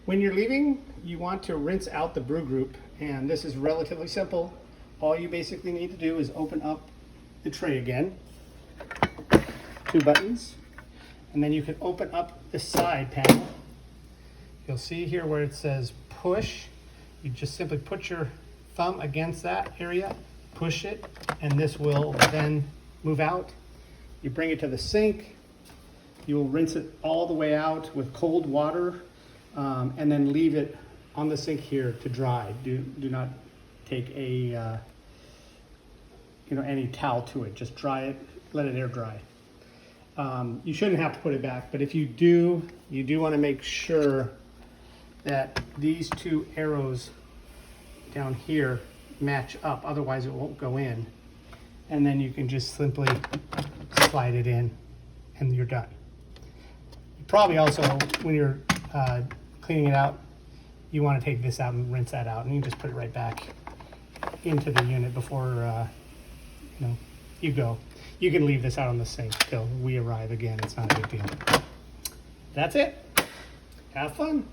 When you're leaving, you want to rinse out the brew group, and this is relatively simple. All you basically need to do is open up the tray again, 2 buttons, and then you can open up the side panel. You'll see here where it says push. You just simply put your thumb against that area, push it, and this will then move out. You bring it to the sink. You will rinse it all the way out with cold water, and then leave it on the sink here to dry. Do not take a any towel to it. Just dry it, let it air dry. You shouldn't have to put it back, but if you do, want to make sure that these 2 arrows down here match up, otherwise it won't go in. And then you can just simply slide it in and you're done. You probably also, when you're cleaning it out, you want to take this out and rinse that out, and you can just put it right back into the unit before you go. You can leave this out on the sink till we arrive again. It's not a big deal. That's it. Have fun.